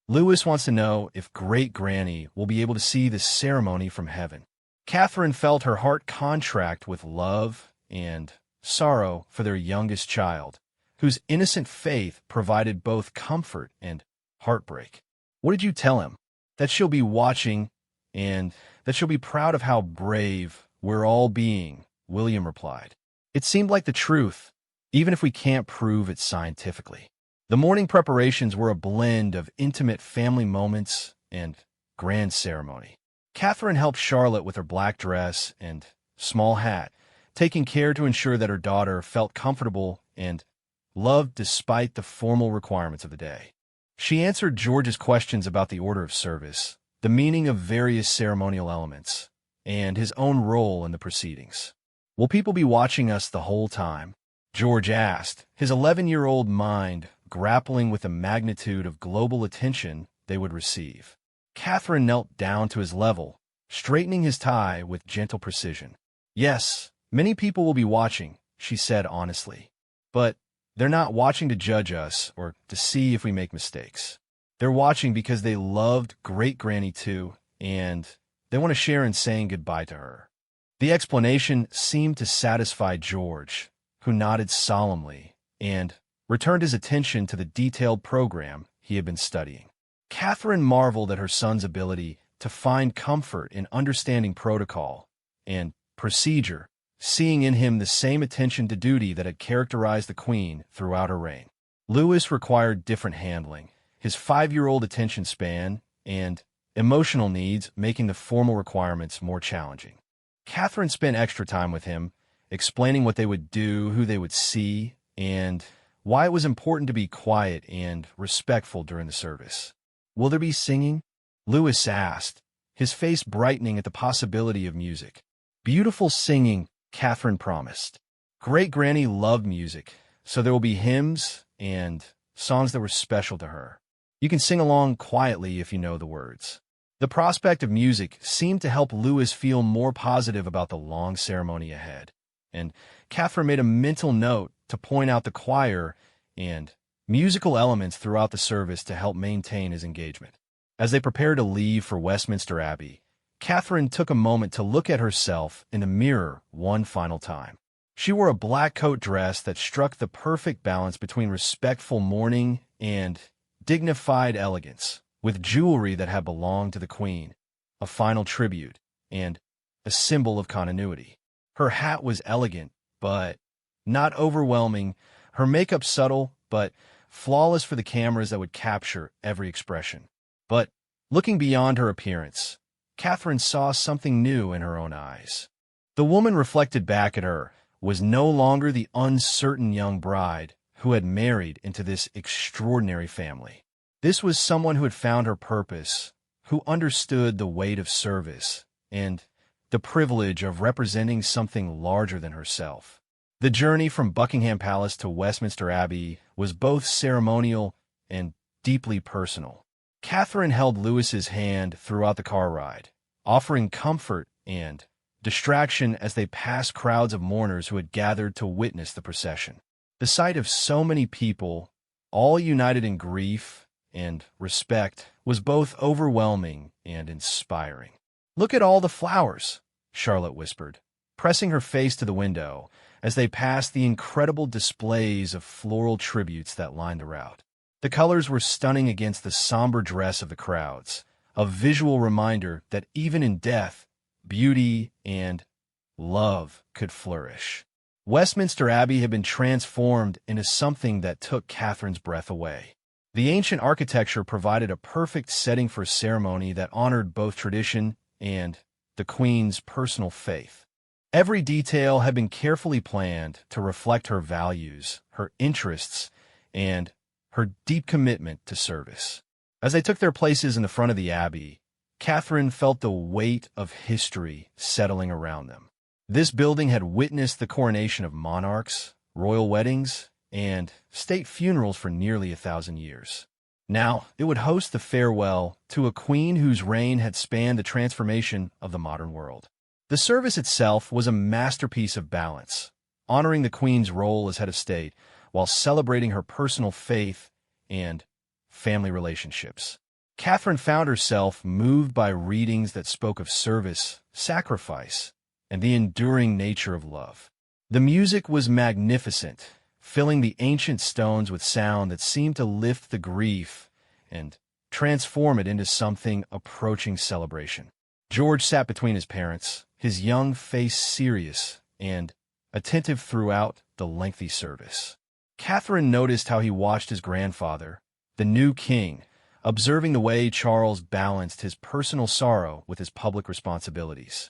Louis wants to know if great-granny will be able to see this ceremony from heaven. Catherine felt her heart contract with love and sorrow for their youngest child, whose innocent faith provided both comfort and heartbreak. "What did you tell him?" "That she'll be watching, and that she'll be proud of how brave we're all being," William replied. It seemed like the truth, even if we can't prove it scientifically. The morning preparations were a blend of intimate family moments and grand ceremony. Catherine helped Charlotte with her black dress and small hat, taking care to ensure that her daughter felt comfortable and loved despite the formal requirements of the day. She answered George's questions about the order of service, the meaning of various ceremonial elements, and his own role in the proceedings. "Will people be watching us the whole time?" George asked, his 11-year-old mind grappling with the magnitude of global attention they would receive. Catherine knelt down to his level, straightening his tie with gentle precision. "Yes, many people will be watching," she said honestly. "But they're not watching to judge us or to see if we make mistakes. They're watching because they loved great-granny too, and they want to share in saying goodbye to her." The explanation seemed to satisfy George, who nodded solemnly and returned his attention to the detailed program he had been studying. Catherine marveled at her son's ability to find comfort in understanding protocol and procedure, seeing in him the same attention to duty that had characterized the Queen throughout her reign. Louis required different handling, his 5-year-old attention span and emotional needs making the formal requirements more challenging. Catherine spent extra time with him, explaining what they would do, who they would see, and why it was important to be quiet and respectful during the service. "Will there be singing?" Louis asked, his face brightening at the possibility of music. "Beautiful singing," Catherine promised. Great-granny loved music, so there will be hymns and songs that were special to her. You can sing along quietly if you know the words. The prospect of music seemed to help Louis feel more positive about the long ceremony ahead, and Catherine made a mental note to point out the choir and musical elements throughout the service to help maintain his engagement. As they prepared to leave for Westminster Abbey, Catherine took a moment to look at herself in the mirror one final time. She wore a black coat dress that struck the perfect balance between respectful mourning and dignified elegance, with jewelry that had belonged to the Queen, a final tribute, and a symbol of continuity. Her hat was elegant, but not overwhelming, her makeup subtle, but flawless for the cameras that would capture every expression. But looking beyond her appearance, Catherine saw something new in her own eyes. The woman reflected back at her was no longer the uncertain young bride who had married into this extraordinary family. This was someone who had found her purpose, who understood the weight of service and the privilege of representing something larger than herself. The journey from Buckingham Palace to Westminster Abbey was both ceremonial and deeply personal. Catherine held Louis's hand throughout the car ride, offering comfort and distraction as they passed crowds of mourners who had gathered to witness the procession. The sight of so many people, all united in grief and respect, was both overwhelming and inspiring. "Look at all the flowers," Charlotte whispered, pressing her face to the window as they passed the incredible displays of floral tributes that lined the route. The colors were stunning against the somber dress of the crowds, a visual reminder that even in death, beauty and love could flourish. Westminster Abbey had been transformed into something that took Catherine's breath away. The ancient architecture provided a perfect setting for a ceremony that honored both tradition and the queen's personal faith. Every detail had been carefully planned to reflect her values, her interests, and her deep commitment to service. As they took their places in the front of the abbey, Catherine felt the weight of history settling around them. This building had witnessed the coronation of monarchs, royal weddings, and state funerals for nearly 1,000 years. Now, it would host the farewell to a queen whose reign had spanned the transformation of the modern world. The service itself was a masterpiece of balance, honoring the queen's role as head of state while celebrating her personal faith and family relationships. Catherine found herself moved by readings that spoke of service, sacrifice, and the enduring nature of love. The music was magnificent, filling the ancient stones with sound that seemed to lift the grief and transform it into something approaching celebration. George sat between his parents, his young face serious and attentive throughout the lengthy service. Catherine noticed how he watched his grandfather, the new king, observing the way Charles balanced his personal sorrow with his public responsibilities.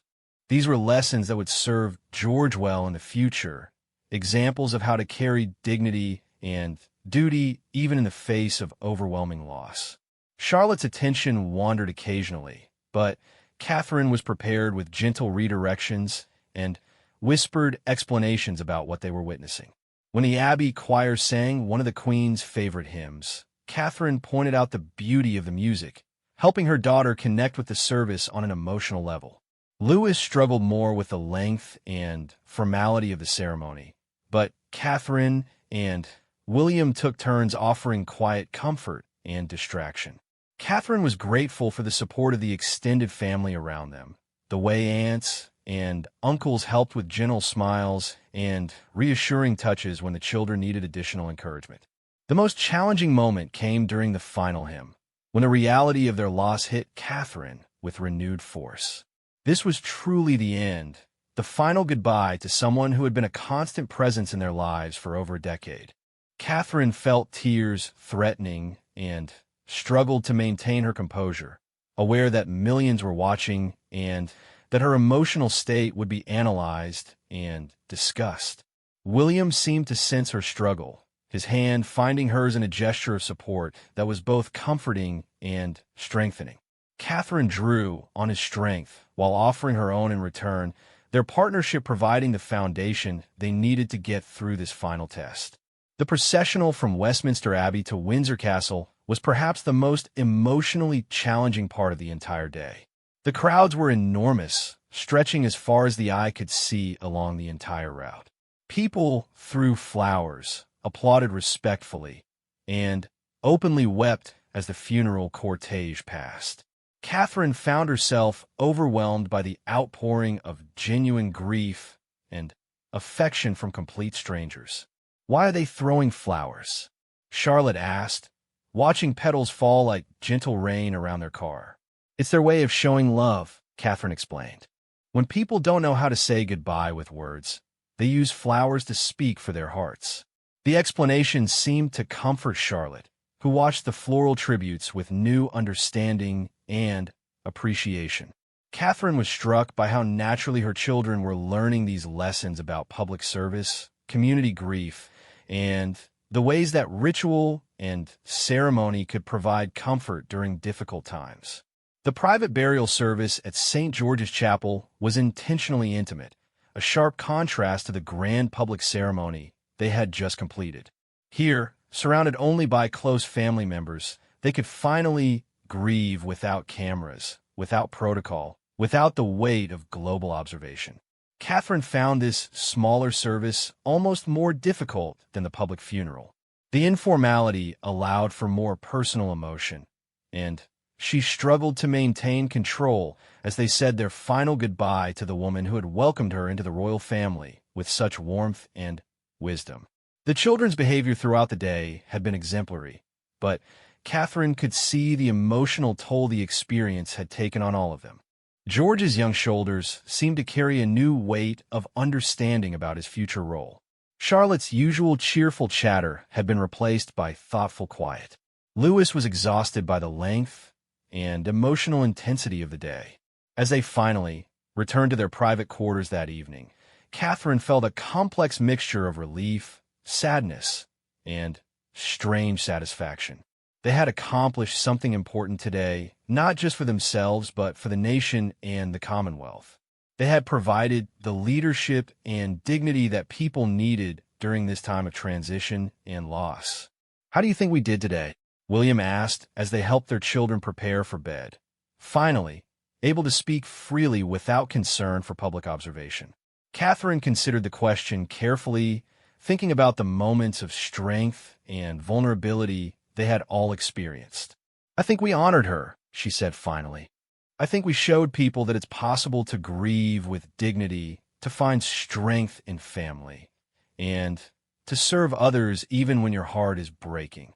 These were lessons that would serve George well in the future, examples of how to carry dignity and duty even in the face of overwhelming loss. Charlotte's attention wandered occasionally, but Catherine was prepared with gentle redirections and whispered explanations about what they were witnessing. When the Abbey choir sang one of the Queen's favorite hymns, Catherine pointed out the beauty of the music, helping her daughter connect with the service on an emotional level. Louis struggled more with the length and formality of the ceremony, but Catherine and William took turns offering quiet comfort and distraction. Catherine was grateful for the support of the extended family around them, the way aunts and uncles helped with gentle smiles and reassuring touches when the children needed additional encouragement. The most challenging moment came during the final hymn, when the reality of their loss hit Catherine with renewed force. This was truly the end, the final goodbye to someone who had been a constant presence in their lives for over a decade. Catherine felt tears threatening and struggled to maintain her composure, aware that millions were watching and that her emotional state would be analyzed and discussed. William seemed to sense her struggle, his hand finding hers in a gesture of support that was both comforting and strengthening. Catherine drew on his strength while offering her own in return, their partnership providing the foundation they needed to get through this final test. The processional from Westminster Abbey to Windsor Castle was perhaps the most emotionally challenging part of the entire day. The crowds were enormous, stretching as far as the eye could see along the entire route. People threw flowers, applauded respectfully, and openly wept as the funeral cortege passed. Catherine found herself overwhelmed by the outpouring of genuine grief and affection from complete strangers. "Why are they throwing flowers?" Charlotte asked, watching petals fall like gentle rain around their car. "It's their way of showing love," Catherine explained. "When people don't know how to say goodbye with words, they use flowers to speak for their hearts." The explanation seemed to comfort Charlotte, who watched the floral tributes with new understanding and appreciation. Catherine was struck by how naturally her children were learning these lessons about public service, community grief, and the ways that ritual and ceremony could provide comfort during difficult times. The private burial service at St. George's Chapel was intentionally intimate, a sharp contrast to the grand public ceremony they had just completed. Here, surrounded only by close family members, they could finally grieve without cameras, without protocol, without the weight of global observation. Catherine found this smaller service almost more difficult than the public funeral. The informality allowed for more personal emotion, and she struggled to maintain control as they said their final goodbye to the woman who had welcomed her into the royal family with such warmth and wisdom. The children's behavior throughout the day had been exemplary, but Catherine could see the emotional toll the experience had taken on all of them. George's young shoulders seemed to carry a new weight of understanding about his future role. Charlotte's usual cheerful chatter had been replaced by thoughtful quiet. Louis was exhausted by the length and emotional intensity of the day. As they finally returned to their private quarters that evening, Catherine felt a complex mixture of relief, sadness, and strange satisfaction. They had accomplished something important today, not just for themselves, but for the nation and the Commonwealth. They had provided the leadership and dignity that people needed during this time of transition and loss. "How do you think we did today?" William asked as they helped their children prepare for bed, finally able to speak freely without concern for public observation. Catherine considered the question carefully, thinking about the moments of strength and vulnerability they had all experienced. "I think we honored her," she said finally. "I think we showed people that it's possible to grieve with dignity, to find strength in family, and to serve others even when your heart is breaking."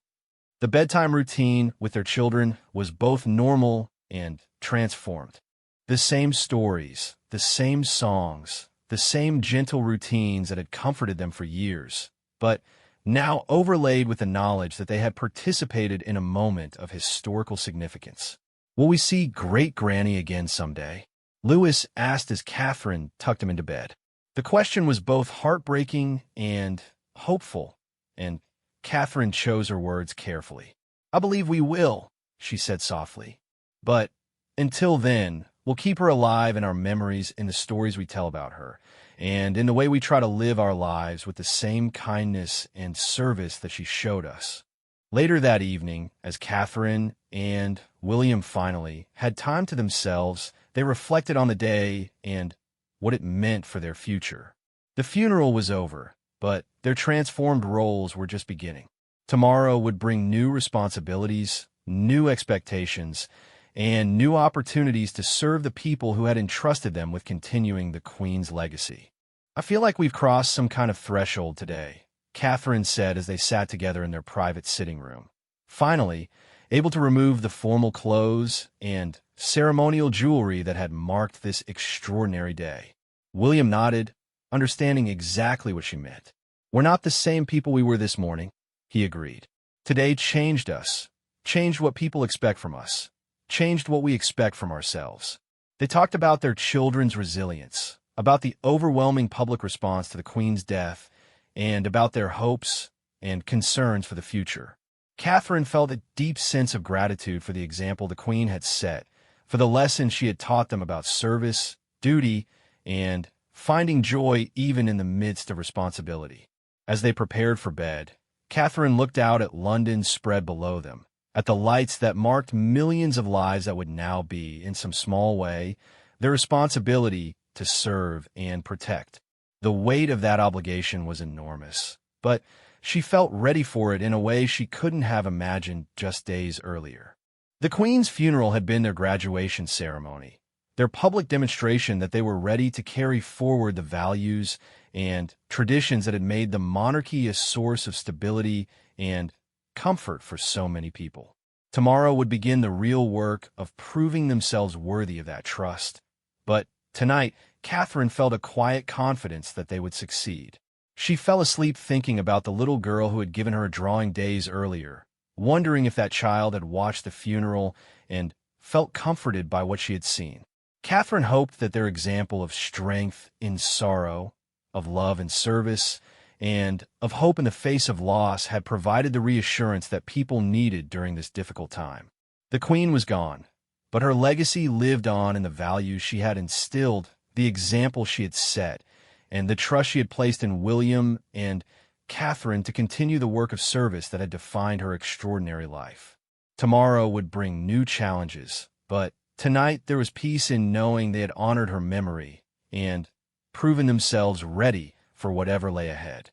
The bedtime routine with their children was both normal and transformed. The same stories, the same songs, the same gentle routines that had comforted them for years, but now overlaid with the knowledge that they had participated in a moment of historical significance. "Will we see Great-Granny again someday?" Louis asked as Catherine tucked him into bed. The question was both heartbreaking and hopeful, and Catherine chose her words carefully. "I believe we will," she said softly. "But until then, we'll keep her alive in our memories, in the stories we tell about her, and in the way we try to live our lives with the same kindness and service that she showed us." Later that evening, as Catherine and William finally had time to themselves, they reflected on the day and what it meant for their future. The funeral was over, but their transformed roles were just beginning. Tomorrow would bring new responsibilities, new expectations, and new opportunities to serve the people who had entrusted them with continuing the Queen's legacy. "I feel like we've crossed some kind of threshold today," Catherine said as they sat together in their private sitting room. Finally, able to remove the formal clothes and ceremonial jewelry that had marked this extraordinary day. William nodded, understanding exactly what she meant. "We're not the same people we were this morning," he agreed. "Today changed us, changed what people expect from us, changed what we expect from ourselves." They talked about their children's resilience, about the overwhelming public response to the Queen's death, and about their hopes and concerns for the future. Catherine felt a deep sense of gratitude for the example the Queen had set, for the lessons she had taught them about service, duty, and finding joy even in the midst of responsibility. As they prepared for bed, Catherine looked out at London spread below them, at the lights that marked millions of lives that would now be, in some small way, their responsibility to serve and protect. The weight of that obligation was enormous, but she felt ready for it in a way she couldn't have imagined just days earlier. The Queen's funeral had been their graduation ceremony, their public demonstration that they were ready to carry forward the values and traditions that had made the monarchy a source of stability and comfort for so many people. Tomorrow would begin the real work of proving themselves worthy of that trust. But tonight, Catherine felt a quiet confidence that they would succeed. She fell asleep thinking about the little girl who had given her a drawing days earlier, wondering if that child had watched the funeral and felt comforted by what she had seen. Catherine hoped that their example of strength in sorrow, of love and service, and of hope in the face of loss had provided the reassurance that people needed during this difficult time. The Queen was gone, but her legacy lived on in the values she had instilled, the example she had set, and the trust she had placed in William and Catherine to continue the work of service that had defined her extraordinary life. Tomorrow would bring new challenges, but tonight there was peace in knowing they had honored her memory and proven themselves ready for whatever lay ahead.